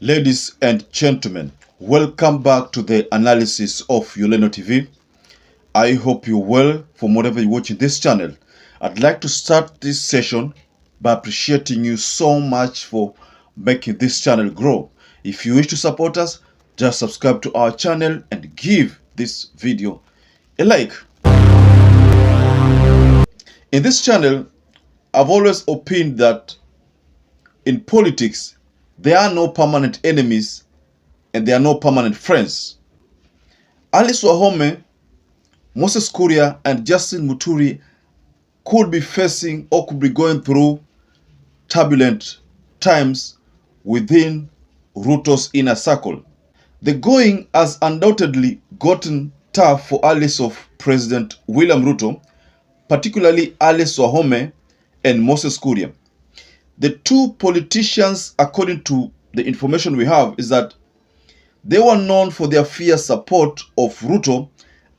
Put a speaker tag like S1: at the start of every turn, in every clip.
S1: Ladies and gentlemen, welcome back to the analysis of YOLENO TV. I hope you're well from whatever you're watching this channel. I'd like to start this session by appreciating you so much for making this channel grow. If you wish to support us, just subscribe to our channel and give this video a like. In this channel, I've always opined that in politics, there are no permanent enemies and there are no permanent friends. Alice Wahome, Moses Kuria, and Justin Muturi could be facing or could be going through turbulent times within RUTO's inner circle. The going has undoubtedly gotten tough for allies of President William Ruto, particularly Alice Wahome and Moses Kuria. The two politicians, according to the information we have, is that they were known for their fierce support of Ruto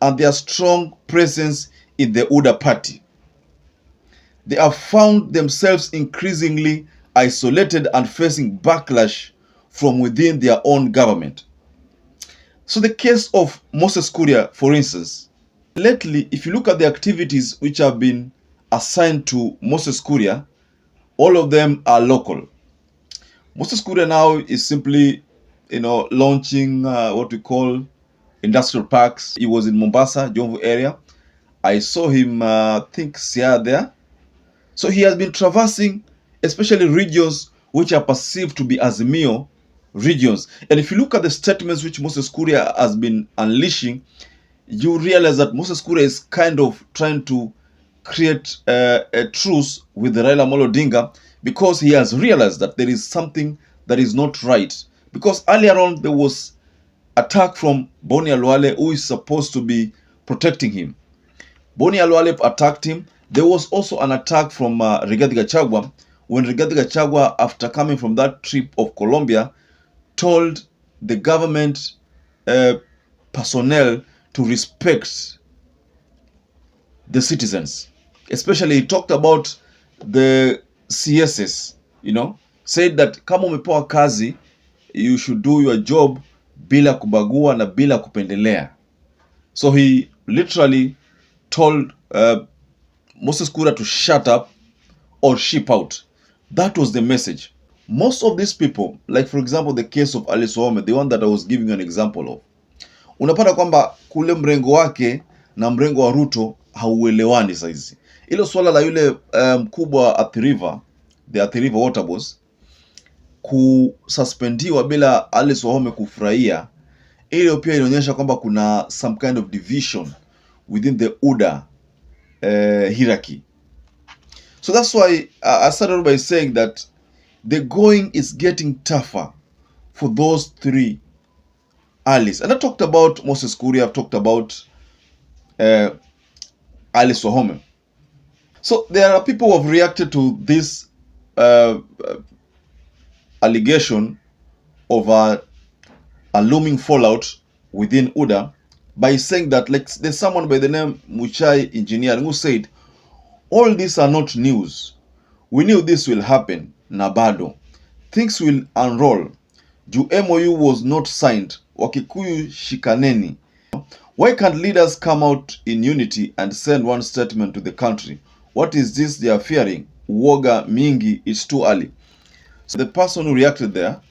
S1: and their strong presence in the UDA party. They have found themselves increasingly isolated and facing backlash from within their own government. So the case of Moses Kuria, for instance, lately, if you look at the activities which have been assigned to Moses Kuria, all of them are local. Moses Kuria now is simply, launching what we call industrial parks. He was in Mombasa, Jomvu area. I saw him, I think, Siaya there. So he has been traversing, especially regions which are perceived to be Azimio regions. And if you look at the statements which Moses Kuria has been unleashing, you realize that Moses Kuria is kind of trying to create a truce with the Raila Amolo Odinga, because he has realized that there is something that is not right. Because earlier on there was attack from Boni Alwale, who is supposed to be protecting him. Boni Alwale attacked him. There was also an attack from Rigathi Gachagua, when Rigathi Gachagua, after coming from that trip of Colombia, told the government personnel to respect the citizens. Especially he talked about the CSS, said that kama umepewa kazi, you should do your job bila kubagua na bila kupendelea. So he literally told Moses Kuria to shut up or ship out. That was the message. Most of these people, like for example the case of Alice Wahome, the one that I was giving an example of, unapata kwamba kule mrengo wake na mrengo wa Ruto hauelewani saizi. Ilo swala la yule mkubwa Athi River, the Athi River water boss, kususpendiwa bila Alice Wahome kufurahia, ile pia inaonyesha kwamba kuna some kind of division within the UDA hierarchy. So that's why I started by saying that the going is getting tougher for those three allies. And I talked about Moses Kuria, I've talked about Alice Wahome. So there are people who have reacted to this allegation of a looming fallout within UDA by saying that, like, there's someone by the name Muchai Engineer who said, all these are not news. We knew this will happen, Nabado. Things will unroll. Ju MOU was not signed. Wakikuyu shikaneni. Why can't leaders come out in unity and send one statement to the country? What is this they are fearing? Uoga mingi, it's too early. So the person who reacted there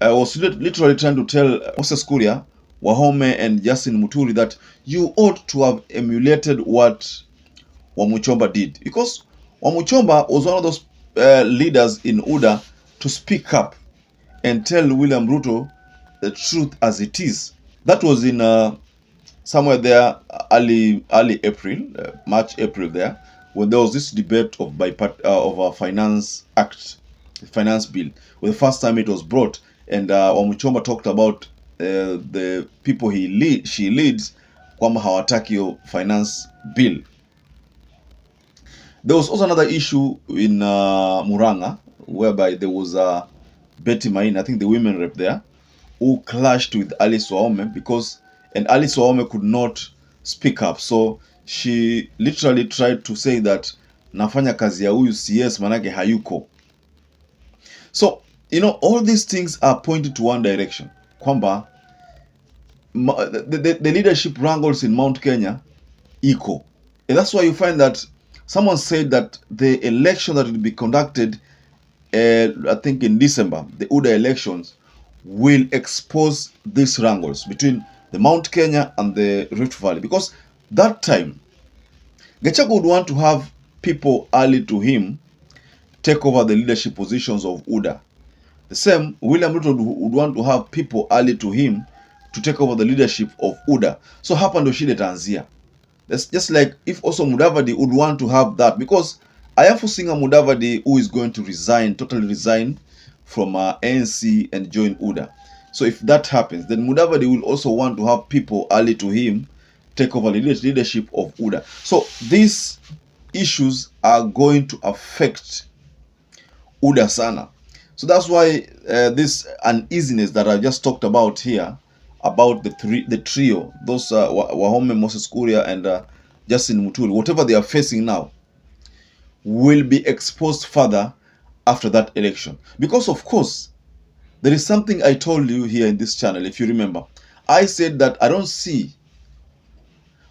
S1: was literally trying to tell Moses Kuria, Wahome, and Justin Muturi that you ought to have emulated what Wamuchomba did. Because Wamuchomba was one of those leaders in UDA to speak up and tell William Ruto the truth as it is. That was in somewhere there early April, March, April there, when there was this debate of a finance act, finance bill, where the first time it was brought, and Wamuchomba talked about the people she leads kwamba hawataki yo finance bill. There was also another issue in Muranga, whereby there was Betty Maina, I think the women rep there, who clashed with Alice Wahome and Alice Wahome could not speak up. So she literally tried to say that nafanya kazi ya huyu CS manake hayuko. So All these things are pointing to one direction. Kwamba the leadership wrangles in Mount Kenya equal. And that's why you find that someone said that the election that will be conducted, I think in December, the UDA elections, will expose these wrangles between the Mount Kenya and the Rift Valley. Because that time, Gachagua would want to have people early to him take over the leadership positions of UDA. The same, William Ruto would want to have people early to him to take over the leadership of UDA. So hapa ndo shida itaanzia. That's just like if also Mudavadi would want to have that, because I am foreseeing a Mudavadi who is going to resign, totally resign from ANC and join UDA. So if that happens, then Mudavadi will also want to have people early to him take over the leadership of UDA. So these issues are going to affect UDA sana. So that's why this uneasiness that I just talked about here, about the trio, those Wahome, Moses Kuria, and Justin Muturi, whatever they are facing now, will be exposed further after that election. Because of course, there is something I told you here in this channel, if you remember. I said that I don't see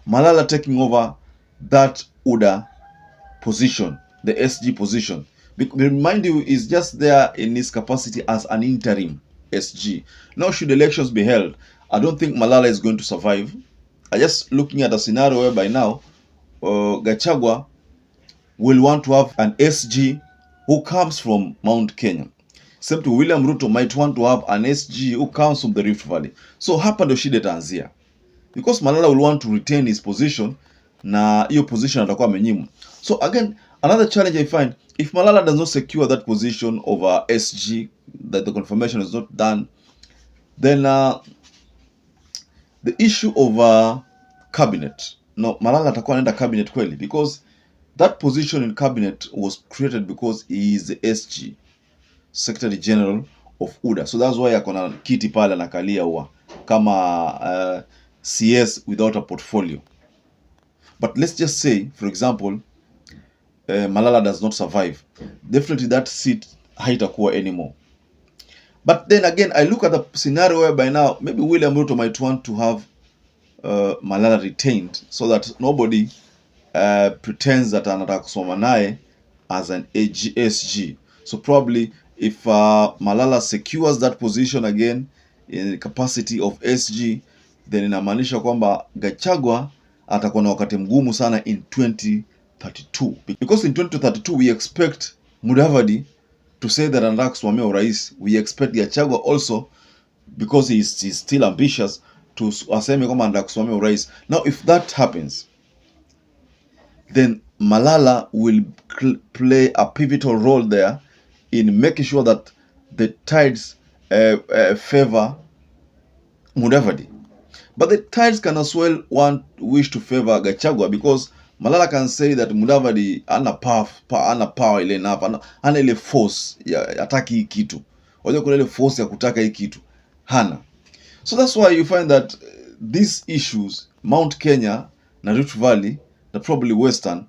S1: Malala taking over that UDA position, the SG position. Remind you, is just there in his capacity as an interim SG. Now, should elections be held, I don't think Malala is going to survive. I just looking at a scenario where by now, Gachagua will want to have an SG who comes from Mount Kenya. Same to William Ruto might want to have an SG who comes from the Rift Valley. So hapa ndo shida itaanzia. Because Malala will want to retain his position, na hiyo position atakuwa amenyimwa. So again, another challenge I find, if Malala does not secure that position of SG, that the confirmation is not done, then the issue of cabinet. No, Malala atakuwa anaenda cabinet kweli, because that position in cabinet was created because he is the SG, Secretary General of UDA. So that's why akona kiti pale anakalia huwa kama CS without a portfolio. But let's just say, for example, Malala does not survive. Definitely that seat haitakuwa anymore. But then again, I look at the scenario where by now, maybe William Ruto might want to have Malala retained so that nobody pretends that anataka kusoma naye as an SG. So probably if Malala secures that position again in the capacity of SG, then inamaanisha kwamba Gachagua atakuwa na wakati mgumu sana in 2032. Because in 2032 we expect Mudavadi to say that anataka kusimamia urais. We expect Gachagua also, because he's still ambitious, to aseme kwamba anataka kusimamia urais. Now if that happens, then Malala will play a pivotal role there in making sure that the tides favor Mudavadi. But the tides can as well wish to favor Gachagua, because Malala can say that Mudavadi ana power ile enough, ana ile force ya ataki hii kitu. Wajua kuna ile force ya kutaka hii kitu. Hana. So that's why you find that these issues, Mount Kenya na Rift Valley, na probably Western,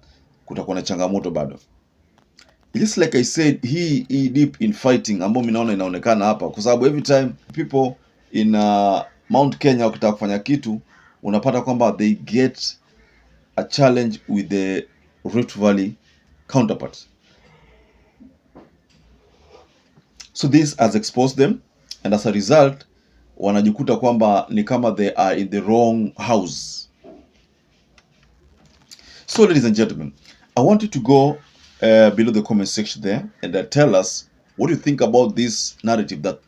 S1: kutakuwa na changamoto bado. Just like I said, he deep in fighting ambao mimi naona inaonekana hapa, kwa sababu every time people in Mount Kenya wakitaka kufanya kitu, unapata kwamba they get a challenge with the Rift Valley counterparts. So this has exposed them, and as a result, wanajikuta kwamba ni kama they are in the wrong house. So ladies and gentlemen, I want you to go below the comment section there and tell us what you think about this narrative that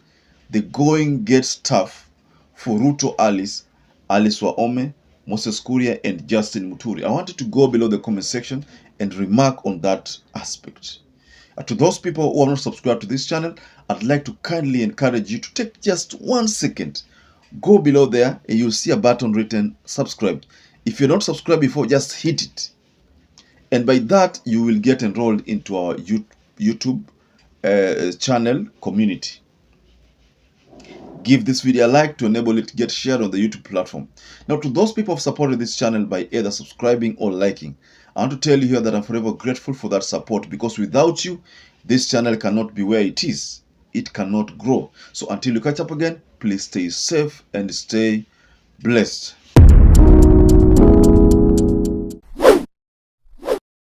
S1: the going gets tough for Ruto Alice Wahome, Moses Kuria, and Justin Muturi. I want you to go below the comment section and remark on that aspect. To those people who are not subscribed to this channel, I'd like to kindly encourage you to take just 1 second. Go below there and you'll see a button written subscribe. If you're not subscribed before, just hit it. And by that, you will get enrolled into our YouTube channel community. Give this video a like to enable it to get shared on the YouTube platform. Now, to those people who have supported this channel by either subscribing or liking, I want to tell you here that I'm forever grateful for that support, because without you, this channel cannot be where it is. it cannot grow. So until you catch up again, please stay safe and stay blessed.